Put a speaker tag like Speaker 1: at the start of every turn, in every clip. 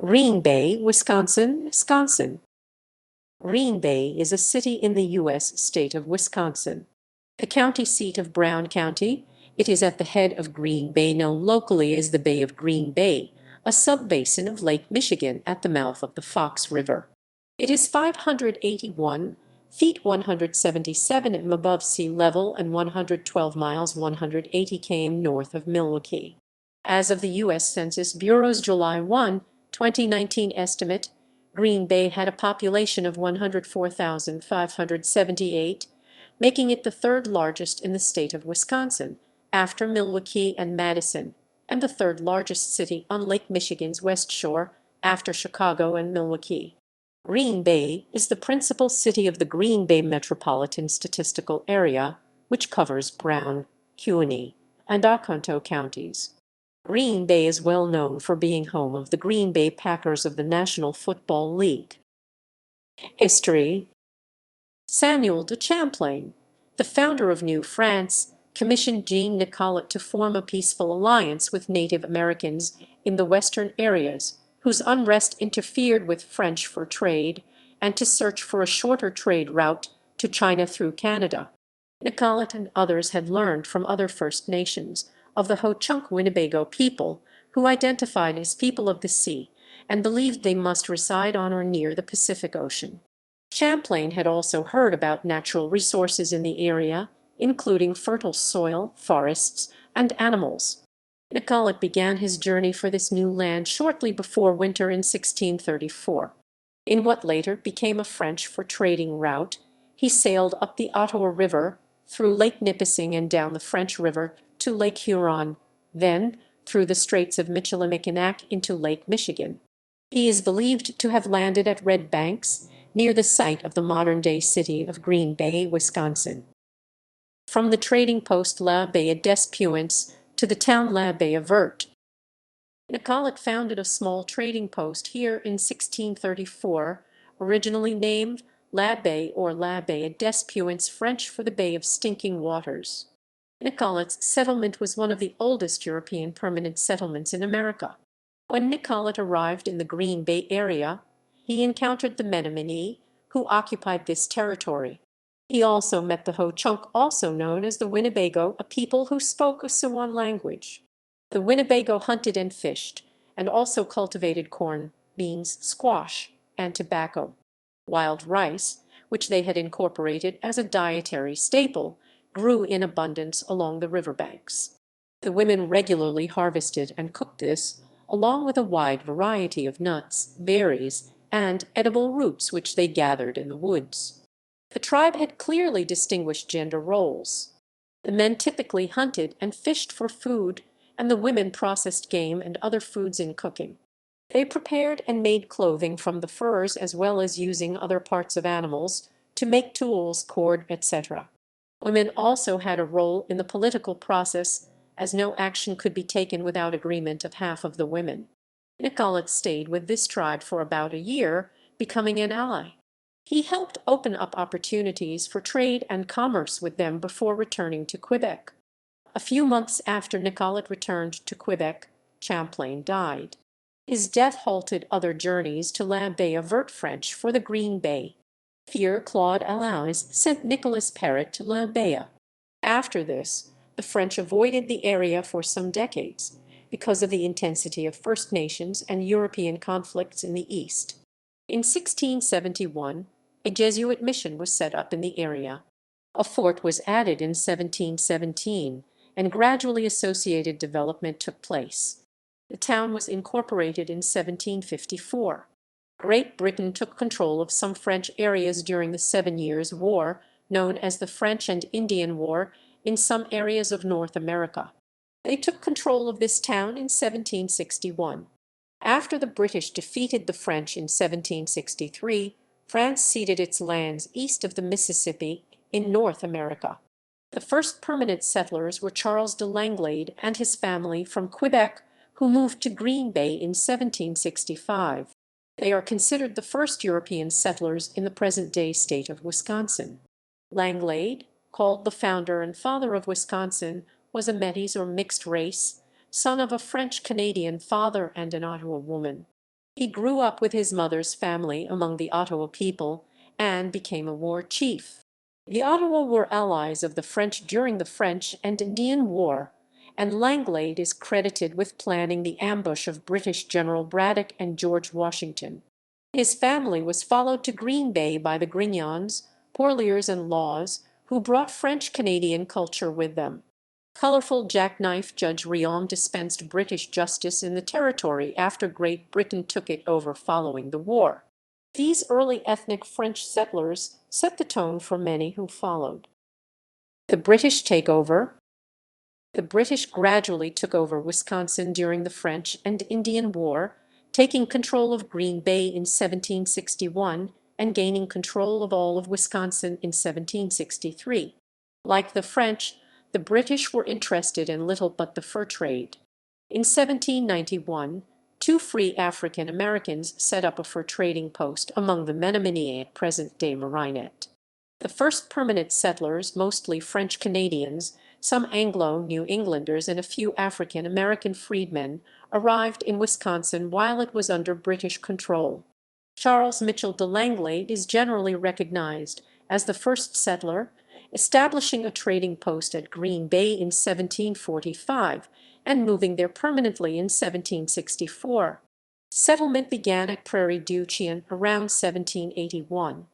Speaker 1: Green Bay, Wisconsin. Green Bay is a city in the U.S. state of Wisconsin. The county seat of Brown County, it is at the head of Green Bay, known locally as the Bay of Green Bay, a sub-basin of Lake Michigan at the mouth of the Fox River. It is 581 feet 177 m above sea level and 112 miles 180 km north of Milwaukee. As of the U.S. Census Bureau's July 1, 2019 estimate, Green Bay had a population of 104,578, making it the third largest in the state of Wisconsin, after Milwaukee and Madison, and the third largest city on Lake Michigan's West Shore, after Chicago and Milwaukee. Green Bay is the principal city of the Green Bay Metropolitan Statistical Area, which covers Brown, Kewaunee, and Oconto counties. Green Bay is well known for being home of the Green Bay Packers of the National Football League. History. Samuel de Champlain, the founder of New France, commissioned Jean Nicolet to form a peaceful alliance with Native Americans in the western areas, whose unrest interfered with French for trade, and to search for a shorter trade route to China through Canada. Nicolet and others had learned from other First Nations of the Ho-Chunk Winnebago people, who identified as people of the sea and believed they must reside on or near the Pacific Ocean. Champlain had also heard about natural resources in the area, including fertile soil, forests, and animals. Nicolet began his journey for this new land shortly before winter in 1634. In what later became a French for trading route, he sailed up the Ottawa River, through Lake Nipissing and down the French River to Lake Huron, then through the Straits of Michilimackinac into Lake Michigan. He is believed to have landed at Red Banks, near the site of the modern-day city of Green Bay, Wisconsin. From the trading post La Baie des Puants to the town La Baie Verte. Nicolet founded a small trading post here in 1634, originally named La Baie or La Baie des Puants, French for the Bay of Stinking Waters. Nicolet's settlement was one of the oldest European permanent settlements in America. When Nicolet arrived in the Green Bay area, he encountered the Menominee, who occupied this territory. He also met the Ho-Chunk, also known as the Winnebago, a people who spoke a Siouan language. The Winnebago hunted and fished, and also cultivated corn, beans, squash, and tobacco. Wild rice, which they had incorporated as a dietary staple, grew in abundance along the riverbanks. The women regularly harvested and cooked this, along with a wide variety of nuts, berries, and edible roots which they gathered in the woods. The tribe had clearly distinguished gender roles. The men typically hunted and fished for food, and the women processed game and other foods in cooking. They prepared and made clothing from the furs as well as using other parts of animals to make tools, cord, etc. Women also had a role in the political process, as no action could be taken without agreement of half of the women. Nicolet stayed with this tribe for about a year, becoming an ally. He helped open up opportunities for trade and commerce with them before returning to Quebec. A few months after Nicolet returned to Quebec, Champlain died. His death halted other journeys to La Baie Verte, French for the Green Bay. Claude Allies sent Nicolas Perret to La Baie. After this, the French avoided the area for some decades because of the intensity of First Nations and European conflicts in the East. In 1671, a Jesuit mission was set up in the area. A fort was added in 1717, and gradually associated development took place. The town was incorporated in 1754. Great Britain took control of some French areas during the 7 Years' War, known as the French and Indian War, in some areas of North America. They took control of this town in 1761. After the British defeated the French in 1763, France ceded its lands east of the Mississippi in North America. The first permanent settlers were Charles de Langley and his family from Quebec, who moved to Green Bay in 1765. They are considered the first European settlers in the present-day state of Wisconsin. Langley, called the founder and father of Wisconsin, was a Métis or mixed race, son of a French-Canadian father and an Ottawa woman. He grew up with his mother's family among the Ottawa people and became a war chief. The Ottawa were allies of the French during the French and Indian War, and Langley is credited with planning the ambush of British General Braddock and George Washington. His family was followed to Green Bay by the Grignons, Porliers, and Laws, who brought French-Canadian culture with them. Colorful jackknife Judge Riom dispensed British justice in the territory after Great Britain took it over following the war. These early ethnic French settlers set the tone for many who followed. The British takeover. The British gradually took over Wisconsin during the French and Indian War, taking control of Green Bay in 1761 and gaining control of all of Wisconsin in 1763. Like the French, the British were interested in little but the fur trade. In 1791, two free African Americans set up a fur trading post among the Menominee at present-day Marinette. The first permanent settlers, mostly French Canadians, some Anglo-New Englanders, and a few African American freedmen, arrived in Wisconsin while it was under British control. Charles Mitchell de Langley is generally recognized as the first settler, establishing a trading post at Green Bay in 1745 and moving there permanently in 1764. Settlement began at Prairie du Chien around 1781.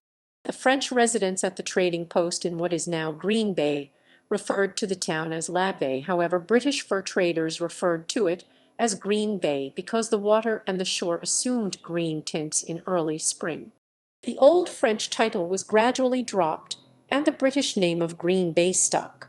Speaker 1: The French residents at the trading post in what is now Green Bay referred to the town as La Baie. However, British fur traders referred to it as Green Bay because the water and the shore assumed green tints in early spring. The old French title was gradually dropped, and the British name of Green Bay stuck.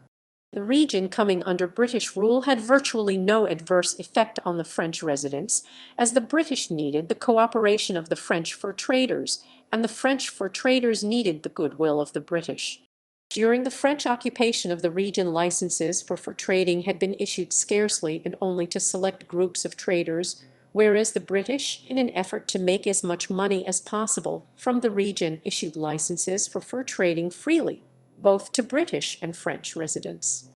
Speaker 1: The region coming under British rule had virtually no adverse effect on the French residents, as the British needed the cooperation of the French fur traders, and the French fur traders needed the goodwill of the British. During the French occupation of the region, licenses for fur trading had been issued scarcely and only to select groups of traders, whereas the British, in an effort to make as much money as possible from the region, issued licenses for fur trading freely, both to British and French residents.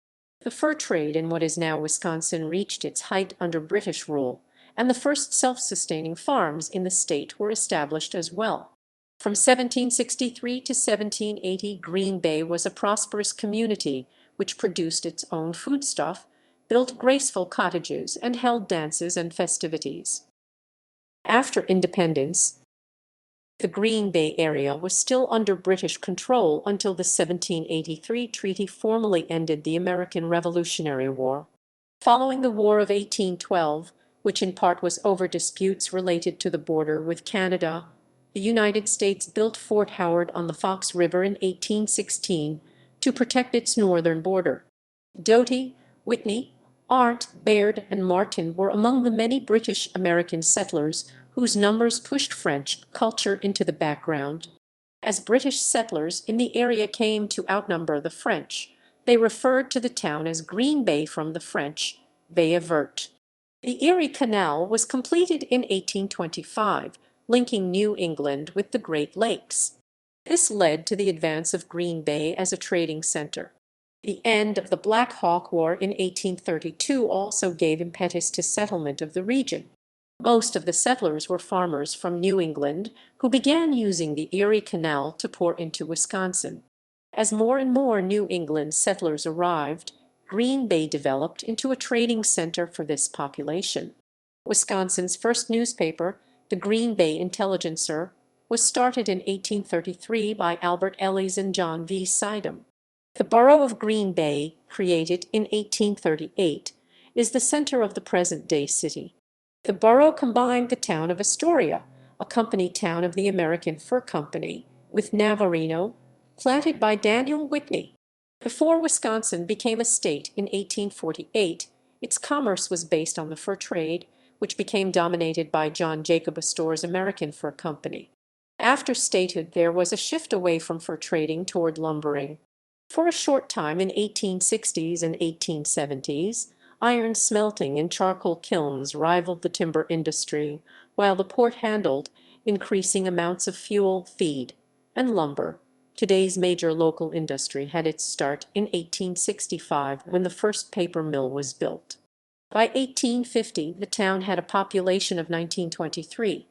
Speaker 1: The fur trade in what is now Wisconsin reached its height under British rule, and the first self-sustaining farms in the state were established as well. From 1763 to 1780, Green Bay was a prosperous community which produced its own foodstuff, built graceful cottages, and held dances and festivities. After independence, the Green Bay area was still under British control until the 1783 treaty formally ended the American Revolutionary War. Following the War of 1812, which in part was over disputes related to the border with Canada, the United States built Fort Howard on the Fox River in 1816 to protect its northern border. Doughty, Whitney, Arndt, Baird, and Martin were among the many British American settlers whose numbers pushed French culture into the background. As British settlers in the area came to outnumber the French, they referred to the town as Green Bay from the French, Baie Verte. The Erie Canal was completed in 1825, linking New England with the Great Lakes. This led to the advance of Green Bay as a trading center. The end of the Black Hawk War in 1832 also gave impetus to settlement of the region. Most of the settlers were farmers from New England who began using the Erie Canal to pour into Wisconsin. As more and more New England settlers arrived, Green Bay developed into a trading center for this population. Wisconsin's first newspaper, the Green Bay Intelligencer, was started in 1833 by Albert Ellis and John V. Sidham. The borough of Green Bay, created in 1838, is the center of the present-day city. The borough combined the town of Astoria, a company town of the American Fur Company, with Navarino, planted by Daniel Whitney. Before Wisconsin became a state in 1848, its commerce was based on the fur trade, which became dominated by John Jacob Astor's American Fur Company. After statehood, there was a shift away from fur trading toward lumbering. For a short time in 1860s and 1870s, iron smelting and charcoal kilns rivaled the timber industry, while the port handled increasing amounts of fuel, feed, and lumber. Today's major local industry had its start in 1865 when the first paper mill was built. By 1850, the town had a population of 1923.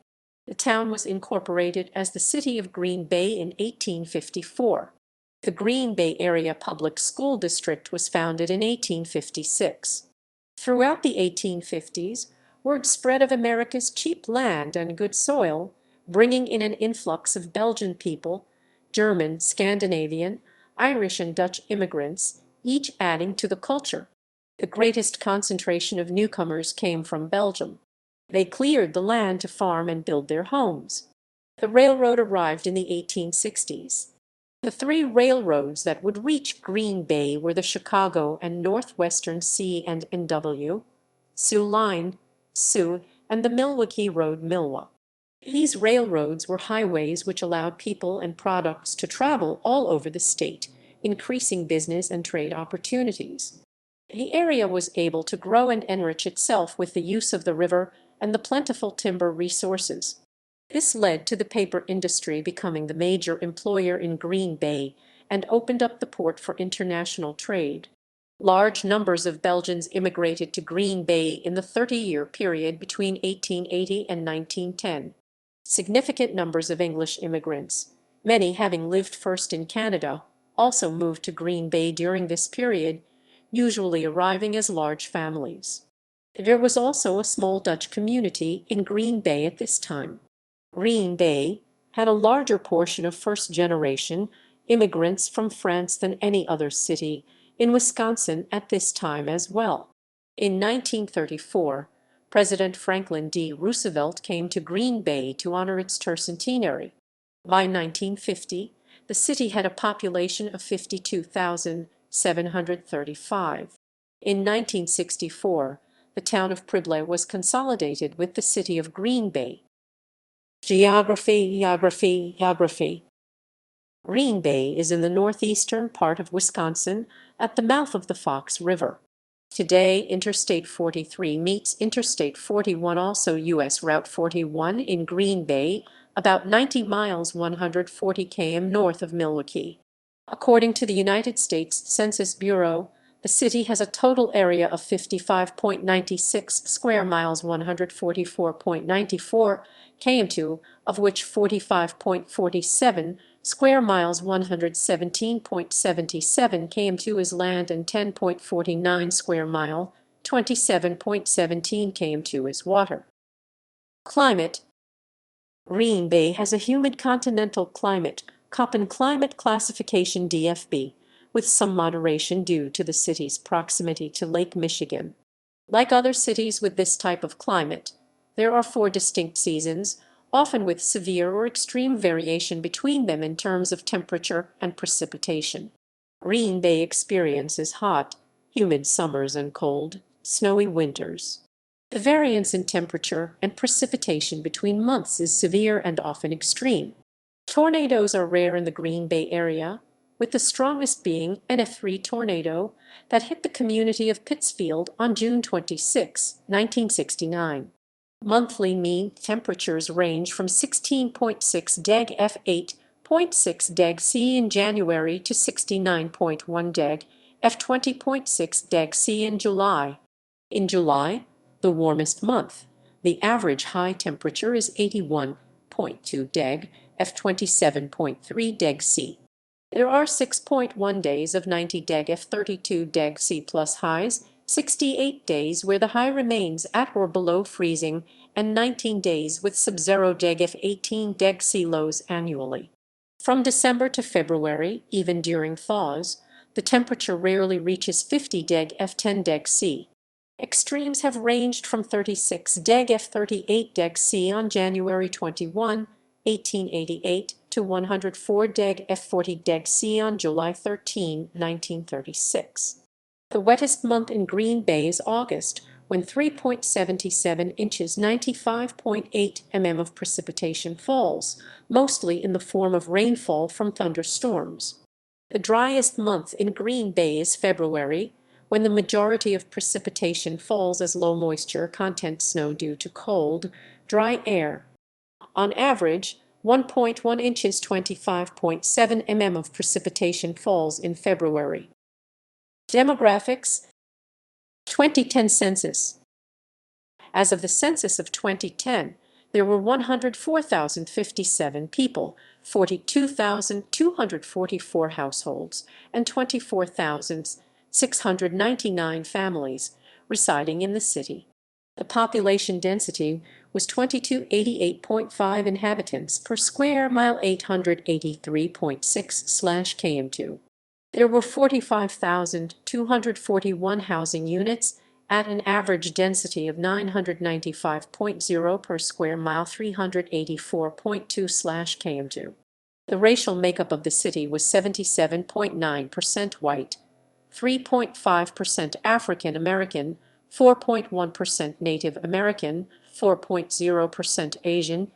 Speaker 1: The town was incorporated as the city of Green Bay in 1854. The Green Bay Area Public School District was founded in 1856. Throughout the 1850s, word spread of America's cheap land and good soil, bringing in an influx of Belgian people, German, Scandinavian, Irish, and Dutch immigrants, each adding to the culture. The greatest concentration of newcomers came from Belgium. They cleared the land to farm and build their homes. The railroad arrived in the 1860s. The three railroads that would reach Green Bay were the Chicago and Northwestern C&N.W., Soo Line, Soo, and the Milwaukee Road Milwa. These railroads were highways which allowed people and products to travel all over the state, increasing business and trade opportunities. The area was able to grow and enrich itself with the use of the river and the plentiful timber resources. This led to the paper industry becoming the major employer in Green Bay and opened up the port for international trade. Large numbers of Belgians immigrated to Green Bay in the 30-year period between 1880 and 1910. Significant numbers of English immigrants, many having lived first in Canada, also moved to Green Bay during this period, usually arriving as large families. There was also a small Dutch community in Green Bay at this time. Green Bay had a larger portion of first-generation immigrants from France than any other city in Wisconsin at this time as well. In 1934, President Franklin D. Roosevelt came to Green Bay to honor its tercentenary. By 1950, the city had a population of 52,735. In 1964, the town of Prible was consolidated with the city of Green Bay. Geography. Green Bay is in the northeastern part of Wisconsin at the mouth of the Fox River. Today, Interstate 43 meets Interstate 41, also U.S. Route 41 in Green Bay, about 90 miles 140 km north of Milwaukee. According to the United States Census Bureau, the city has a total area of 55.96 square miles 144.94 km2, of which 45.47 square miles 117.77 km2 is land and 10.49 square mile 27.17 km2 is water. Climate. Green Bay has a humid continental climate, Köppen climate classification DFB, with some moderation due to the city's proximity to Lake Michigan. Like other cities with this type of climate, there are 4 distinct seasons, often with severe or extreme variation between them in terms of temperature and precipitation. Green Bay experiences hot, humid summers and cold, snowy winters. The variance in temperature and precipitation between months is severe and often extreme. Tornadoes are rare in the Green Bay area, with the strongest being an F3 tornado that hit the community of Pittsfield on June 26, 1969. Monthly mean temperatures range from 16.6 deg F 8.6 deg C in January to 69.1 deg F 20.6 deg C in July. In July, the warmest month, the average high temperature is 81.2 deg F 27.3 deg C. There are 6.1 days of 90 deg F 32 deg C plus highs, 68 days where the high remains at or below freezing, and 19 days with sub-zero deg F 18 deg C lows annually. From December to February, even during thaws, the temperature rarely reaches 50 deg F 10 deg C. Extremes have ranged from 36 deg F 38 deg C on January 21, 1888 to 104 deg F 40 deg C on July 13, 1936. The wettest month in Green Bay is August, when 3.77 inches 95.8 mm of precipitation falls, mostly in the form of rainfall from thunderstorms. The driest month in Green Bay is February, when the majority of precipitation falls as low moisture content snow due to cold, dry air. On average, 1.1 inches 25.7 mm of precipitation falls in February. Demographics. 2010 census. As of the census of 2010, there were 104,057 people, 42,244 households, and 24,699 families residing in the city. The population density was 2288.5 inhabitants per square mile, 883.6/km2. There were 45,241 housing units at an average density of 995.0 per square mile, 384.2/km2. The racial makeup of the city was 77.9% white, 3.5% African American, 4.1% Native American, 4.0% Asian,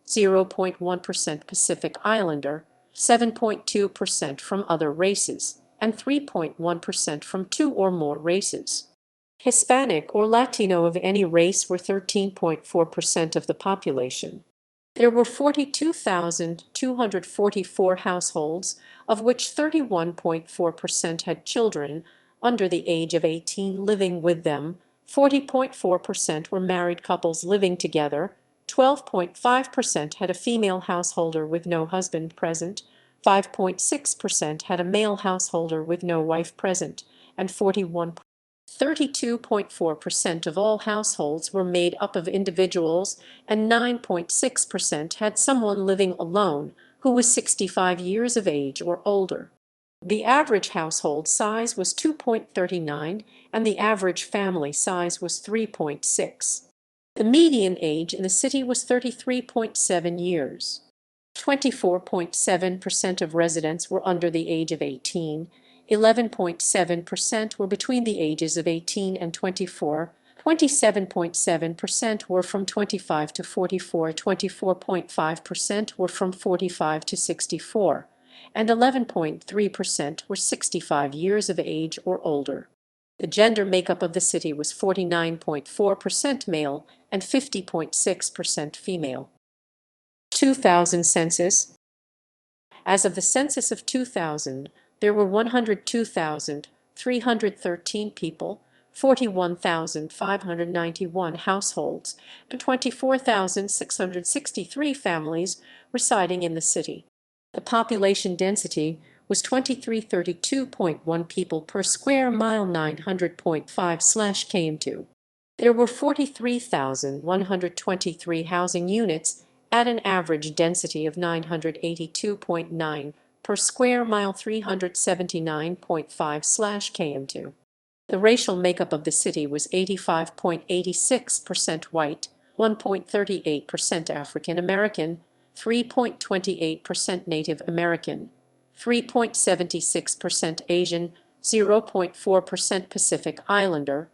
Speaker 1: 0.1% Pacific Islander, 7.2% from other races, and 3.1% from two or more races. Hispanic or Latino of any race were 13.4% of the population. There were 42,244 households, of which 31.4% had children under the age of 18 living with them, 40.4% were married couples living together, 12.5% had a female householder with no husband present, 5.6% had a male householder with no wife present, and 32.4% of all households were made up of individuals, and 9.6% had someone living alone who was 65 years of age or older. The average household size was 2.39, and the average family size was 3.6. The median age in the city was 33.7 years. 24.7% of residents were under the age of 18, 11.7% were between the ages of 18 and 24, 27.7% were from 25 to 44, 24.5% were from 45 to 64, and 11.3% were 65 years of age or older. The gender makeup of the city was 49.4% male and 50.6% female. 2000 census. As of the census of 2000, there were 102,313 people, 41,591 households, and 24,663 families residing in the city. The population density was 2332.1 people per square mile, 900.5/km2. There were 43,123 housing units at an average density of 982.9 per square mile, 379.5/km2. The racial makeup of the city was 85.86% white, 1.38% African American, 3.28% Native American, 3.76% Asian, 0.4% Pacific Islander.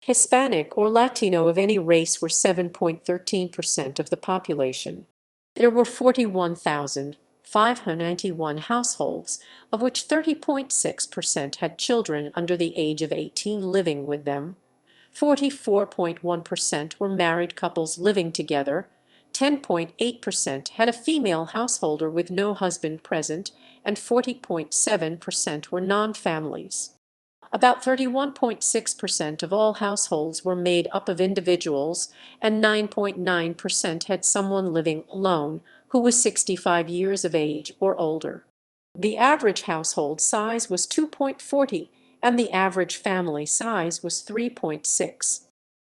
Speaker 1: Hispanic or Latino of any race were 7.13% of the population. There were 41,591 households, of which 30.6% had children under the age of 18 living with them, 44.1% were married couples living together, 10.8% had a female householder with no husband present, and 40.7% were non-families. About 31.6% of all households were made up of individuals, and 9.9% had someone living alone who was 65 years of age or older. The average household size was 2.40, and the average family size was 3.6.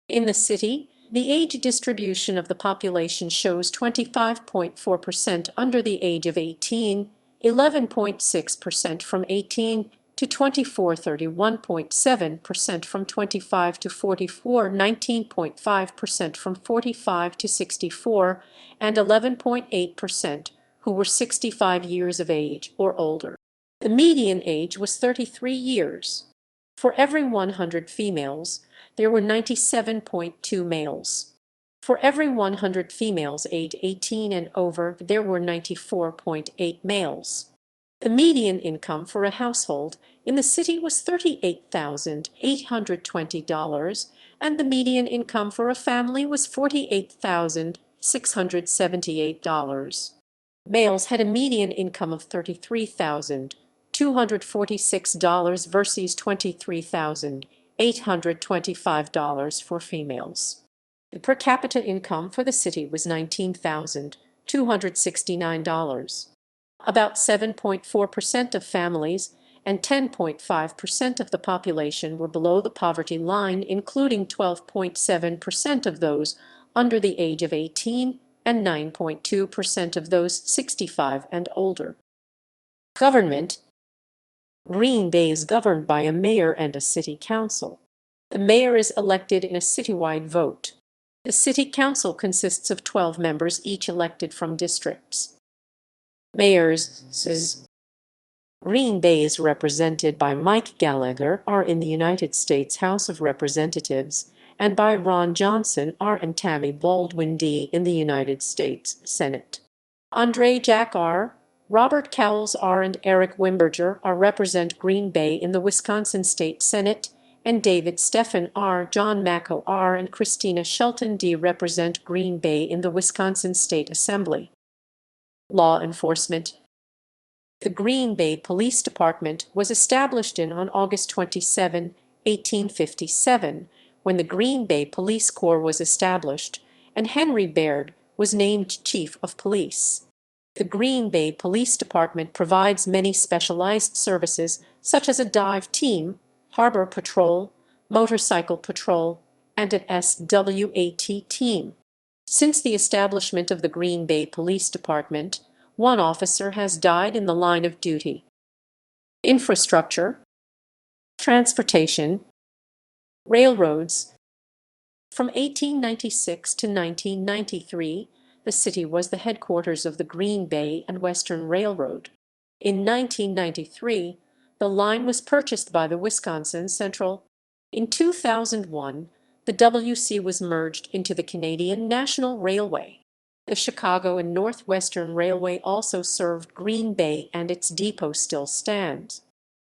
Speaker 1: In the city, the age distribution of the population shows 25.4% under the age of 18, 11.6% from 18 to 24, 31.7% from 25 to 44, 19.5% from 45 to 64, and 11.8% who were 65 years of age or older. The median age was 33 years. For every 100 females, there were 97.2 males. For every 100 females aged 18 and over, there were 94.8 males. The median income for a household in the city was $38,820, and the median income for a family was $48,678. Males had a median income of $33,246 versus $23,825 for females. The per capita income for the city was $19,269. About 7.4% of families and 10.5% of the population were below the poverty line, including 12.7% of those under the age of 18 and 9.2% of those 65 and older. Government. Green Bay is governed by a mayor and a city council. The mayor is elected in a citywide vote. The city council consists of 12 members, each elected from districts. Mayors. Green Bay is represented by Mike Gallagher, R. in the United States House of Representatives, and by Ron Johnson, R. and Tammy Baldwin, D. in the United States Senate. Andre Jack, R., Robert Cowles, R. and Eric Wimberger, R. represent Green Bay in the Wisconsin State Senate, and David Stephan, R., John Macco, R., and Christina Shelton, D. represent Green Bay in the Wisconsin State Assembly. Law enforcement. The Green Bay Police Department was established on August 27, 1857, when the Green Bay Police Corps was established, and Henry Baird was named Chief of Police. The Green Bay Police Department provides many specialized services, such as a dive team, harbor patrol, motorcycle patrol, and an SWAT team. Since the establishment of the Green Bay Police Department, one officer has died in the line of duty. Infrastructure. Transportation. Railroads. From 1896 to 1993, the city was the headquarters of the Green Bay and Western Railroad. In 1993, the line was purchased by the Wisconsin Central. In 2001, the WC was merged into the Canadian National Railway. The Chicago and Northwestern Railway also served Green Bay, and its depot still stands.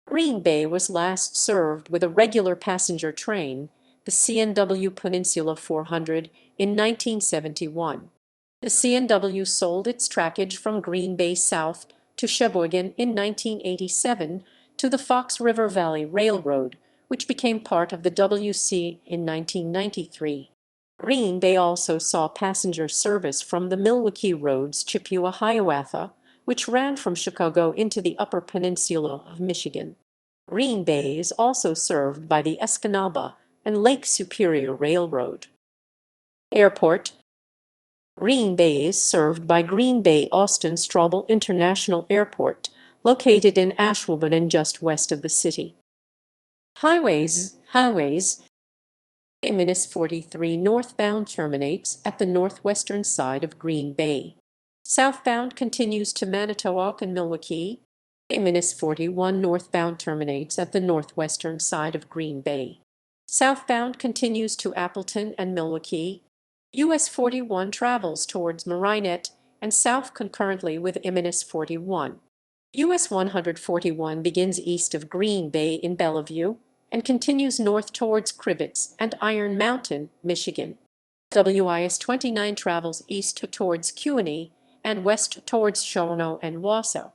Speaker 1: Green Bay was last served with a regular passenger train, the C&W Peninsula 400, in 1971. The C&W sold its trackage from Green Bay south to Sheboygan in 1987 to the Fox River Valley Railroad, which became part of the WC in 1993. Green Bay also saw passenger service from the Milwaukee Road's Chippewa-Hiawatha, which ran from Chicago into the Upper Peninsula of Michigan. Green Bay is also served by the Escanaba and Lake Superior Railroad. Airport. Green Bay is served by Green Bay-Austin-Straubel International Airport, located in Ashwaubenon and just west of the city. Highways. I-43 northbound terminates at the northwestern side of Green Bay. Southbound continues to Manitowoc and Milwaukee. I-41 northbound terminates at the northwestern side of Green Bay. Southbound continues to Appleton and Milwaukee. US 41 travels towards Marinette and south concurrently with I-41. US 141 begins east of Green Bay in Bellevue and continues north towards Crivets and Iron Mountain, Michigan. WIS 29 travels east towards Kewaunee and west towards Shawano and Wausau.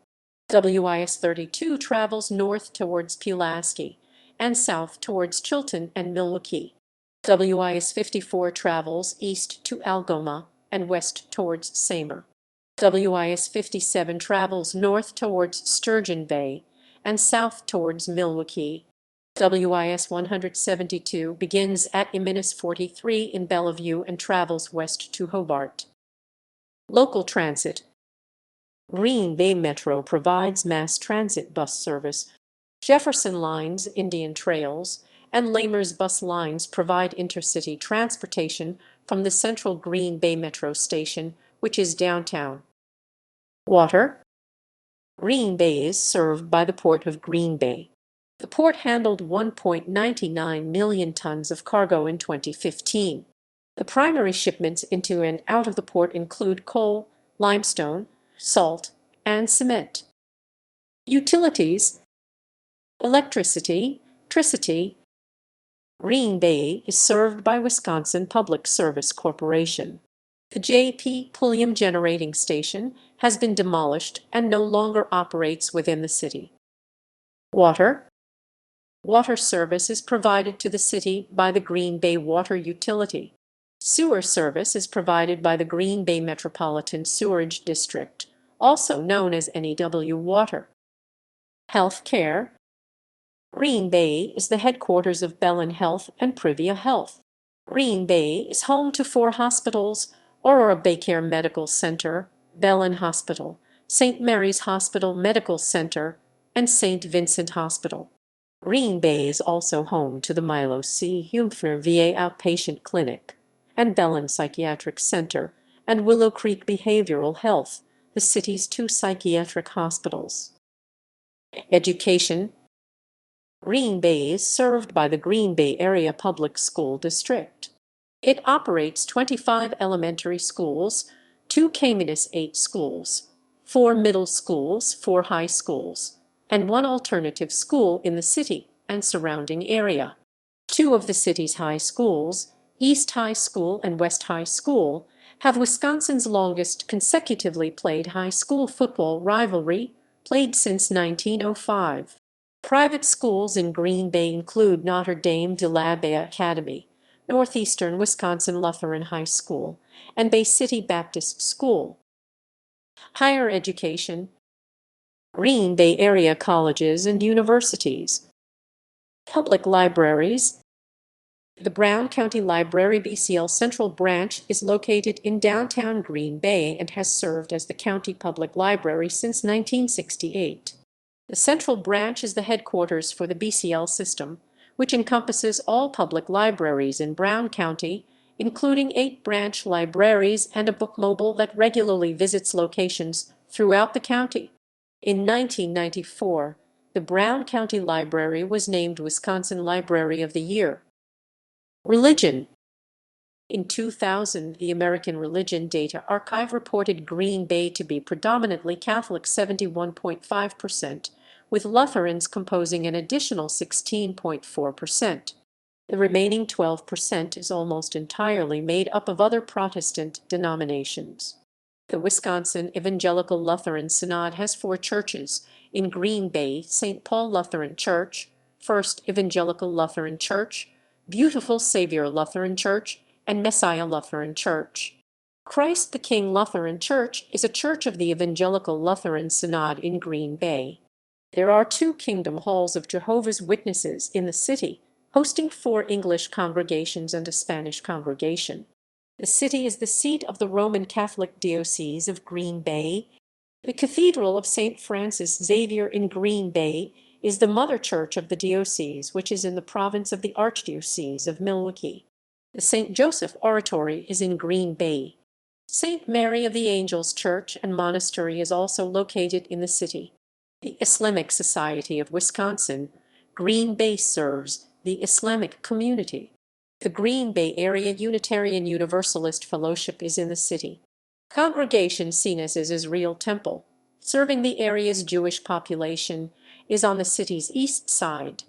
Speaker 1: WIS 32 travels north towards Pulaski and south towards Chilton and Milwaukee. WIS 54 travels east to Algoma and west towards Seymour. WIS 57 travels north towards Sturgeon Bay and south towards Milwaukee. WIS 172 begins at I-43 in Bellevue and travels west to Hobart. Local transit. Green Bay Metro provides mass transit bus service. Jefferson Lines, Indian Trails, and Lamers bus lines provide intercity transportation from the central Green Bay Metro station, which is downtown. Water. Green Bay is served by the Port of Green Bay. The port handled 1.99 million tons of cargo in 2015. The primary shipments into and out of the port include coal, limestone, salt, and cement. Utilities. Electricity. Green Bay is served by Wisconsin Public Service Corporation. The J.P. Pulliam Generating Station has been demolished and no longer operates within the city. Water. Water service is provided to the city by the Green Bay Water Utility. Sewer service is provided by the Green Bay Metropolitan Sewerage District, also known as NEW Water. Health care. Green Bay is the headquarters of Bellin Health and Privia Health. Green Bay is home to 4 hospitals: Aurora Baycare Medical Center, Bellin Hospital, St. Mary's Hospital Medical Center, and St. Vincent Hospital. Green Bay is also home to the Milo C. Humphrey VA Outpatient Clinic and Bellin Psychiatric Center and Willow Creek Behavioral Health, the city's 2 psychiatric hospitals. Education. Green Bay is served by the Green Bay Area Public School District. It operates 25 elementary schools, 2 K-8 schools, 4 middle schools, 4 high schools, and 1 alternative school in the city and surrounding area. 2 of the city's high schools, East High School and West High School, have Wisconsin's longest consecutively played high school football rivalry, played since 1905. Private schools in Green Bay include Notre Dame de la Baie Academy, Northeastern Wisconsin Lutheran High School, and Bay City Baptist School. Higher education. Green Bay area colleges and universities. Public libraries. The Brown County Library BCL Central Branch is located in downtown Green Bay and has served as the county public library since 1968. The Central Branch is the headquarters for the BCL system, which encompasses all public libraries in Brown County, including 8 branch libraries and a bookmobile that regularly visits locations throughout the county. In 1994, the Brown County Library was named Wisconsin Library of the Year. Religion. In 2000, the American Religion Data Archive reported Green Bay to be predominantly Catholic 71.5%, with Lutherans composing an additional 16.4%. The remaining 12% is almost entirely made up of other Protestant denominations. The Wisconsin Evangelical Lutheran Synod has 4 churches: in Green Bay, St. Paul Lutheran Church, First Evangelical Lutheran Church, Beautiful Savior Lutheran Church, and Messiah Lutheran Church. Christ the King Lutheran Church is a church of the Evangelical Lutheran Synod in Green Bay. There are 2 Kingdom Halls of Jehovah's Witnesses in the city, hosting 4 English congregations and a Spanish congregation. The city is the seat of the Roman Catholic Diocese of Green Bay. The Cathedral of St. Francis Xavier in Green Bay is the mother church of the diocese, which is in the province of the Archdiocese of Milwaukee. The St. Joseph Oratory is in Green Bay. St. Mary of the Angels Church and Monastery is also located in the city. The Islamic Society of Wisconsin, Green Bay serves the Islamic community. The Green Bay Area Unitarian Universalist Fellowship is in the city. Congregation Census Israel Temple, serving the area's Jewish population, is on the city's east side.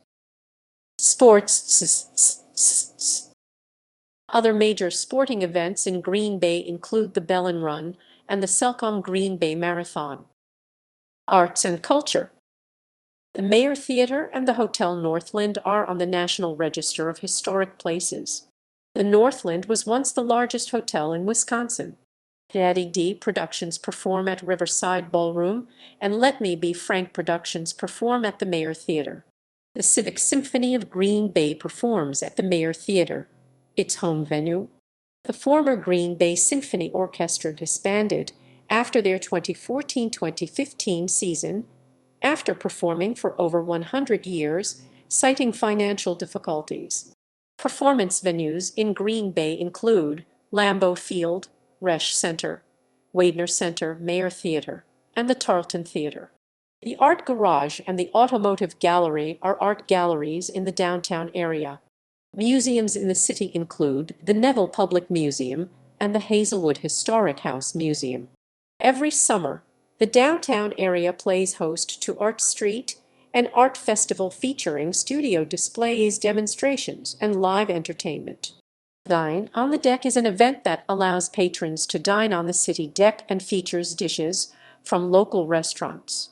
Speaker 1: Sports. Other major sporting events in Green Bay include the Bellin Run and the Selcom Green Bay Marathon. Arts and culture. The Mayer Theater and the Hotel Northland are on the National Register of Historic Places. The Northland was once the largest hotel in Wisconsin. Daddy D Productions perform at Riverside Ballroom, and Let Me Be Frank Productions perform at the Mayer Theater. The Civic Symphony of Green Bay performs at the Mayer Theater, its home venue. The former Green Bay Symphony Orchestra disbanded after their 2014-2015 season, after performing for over 100 years, citing financial difficulties. Performance venues in Green Bay include Lambeau Field, Resch Center, Widener Center, Mayer Theater, and the Tarleton Theater. The Art Garage and the Automotive Gallery are art galleries in the downtown area. Museums in the city include the Neville Public Museum and the Hazelwood Historic House Museum. Every summer, the downtown area plays host to Art Street, an art festival featuring studio displays, demonstrations, and live entertainment. Dine on the Deck is an event that allows patrons to dine on the city deck and features dishes from local restaurants.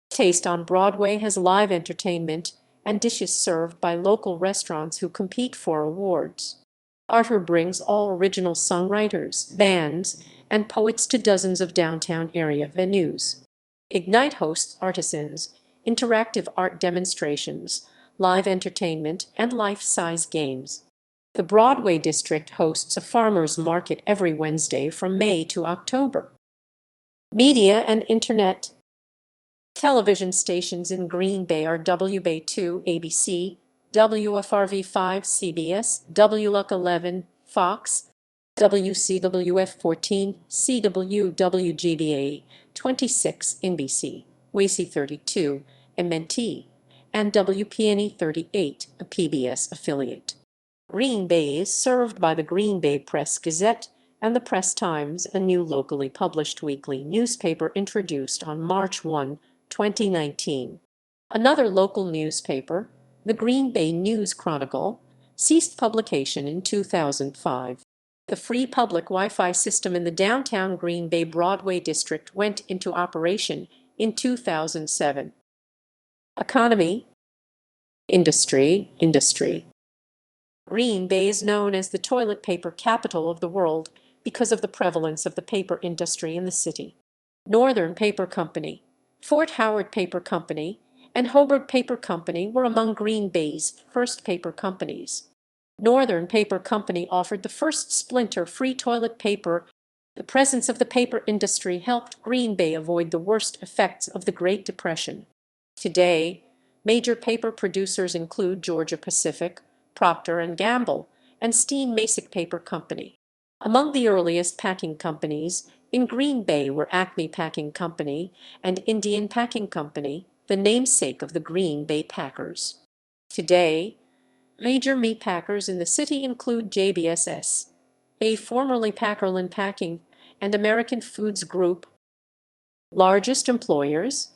Speaker 1: Taste on Broadway has live entertainment and dishes served by local restaurants who compete for awards. Arthur brings all original songwriters, bands, and poets to dozens of downtown area venues. Ignite hosts artisans, interactive art demonstrations, live entertainment, and life-size games. The Broadway District hosts a farmers market every Wednesday from May to October. Media and Internet. Television stations in Green Bay are WBay2 ABC, WFRV5 CBS, WLUC 11 Fox, WCWF14 CWWGBA 26 NBC, WACY 32 MNT, and WPNE 38, a PBS affiliate. Green Bay is served by the Green Bay Press Gazette and the Press Times, a new locally published weekly newspaper introduced on March 1, 2019. Another local newspaper, the Green Bay News Chronicle, ceased publication in 2005. The free public Wi-Fi system in the downtown Green Bay Broadway district went into operation in 2007. Economy. Industry. Green Bay is known as the toilet paper capital of the world because of the prevalence of the paper industry in the city. Northern Paper Company, Fort Howard Paper Company, and Hobart Paper Company were among Green Bay's first paper companies. Northern Paper Company offered the first splinter-free toilet paper. The presence of the paper industry helped Green Bay avoid the worst effects of the Great Depression. Today, major paper producers include Georgia Pacific, Procter & Gamble, and Steam Masick Paper Company. Among the earliest packing companies in Green Bay were Acme Packing Company and Indian Packing Company, the namesake of the Green Bay Packers. Today, major meat packers in the city include JBSS, formerly Packerland Packing, and American Foods Group. Largest employers.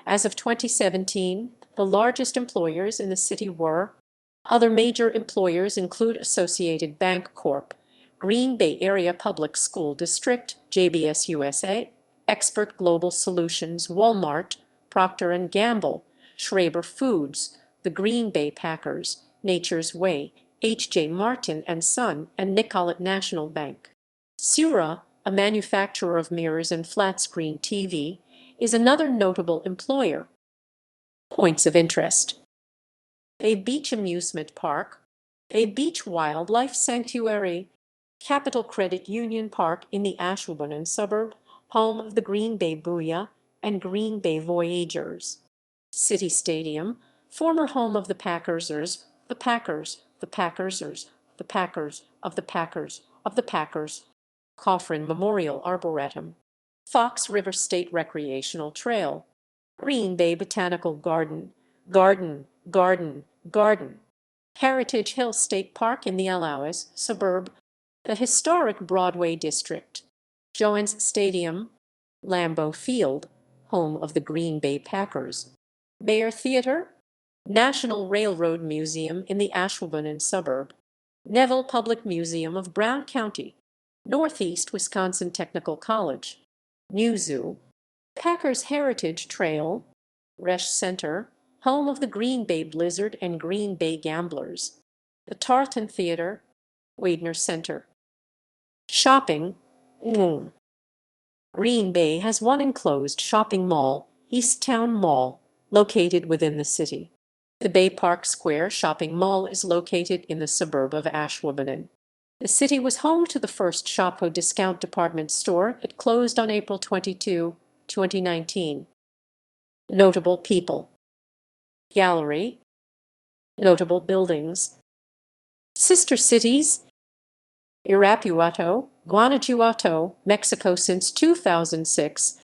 Speaker 1: As of 2017, the largest employers in the city were. Other major employers include Associated Bank Corp., Green Bay Area Public School District, JBS USA, Expert Global Solutions, Walmart, Procter & Gamble, Schraber Foods, the Green Bay Packers, Nature's Way, H.J. Martin & Son, and Nicolet National Bank. Sura, a manufacturer of mirrors and flat-screen TV, is another notable employer. Points of interest. Bay Beach Amusement Park, Bay Beach Wildlife Sanctuary, Capital Credit Union Park in the Ashwaubenon suburb, home of the Green Bay Booyah and Green Bay Voyagers. City Stadium, former home of the Packersers, the Packers, the Packersers, the Packers, of the Packers, of the Packers. Coffrin Memorial Arboretum, Fox River State Recreational Trail, Green Bay Botanical Garden, Garden. Heritage Hill State Park in the Allouez suburb, the historic Broadway District, Jones Stadium, Lambeau Field, home of the Green Bay Packers, Bayer Theater, National Railroad Museum in the Ashwaubenon suburb, Neville Public Museum of Brown County, Northeast Wisconsin Technical College, New Zoo, Packers Heritage Trail, Resch Center, home of the Green Bay Blizzard and Green Bay Gamblers, the Tarleton Theater, Widener Center. Shopping. Green Bay has one enclosed shopping mall, Easttown Mall, located within the city. The Bay Park Square Shopping Mall is located in the suburb of Ashwaubenon. The city was home to the first Shopko discount department store. It closed on April 22, 2019. Notable people. Gallery. Notable buildings. Sister cities. Irapuato, Guanajuato, Mexico since 2006,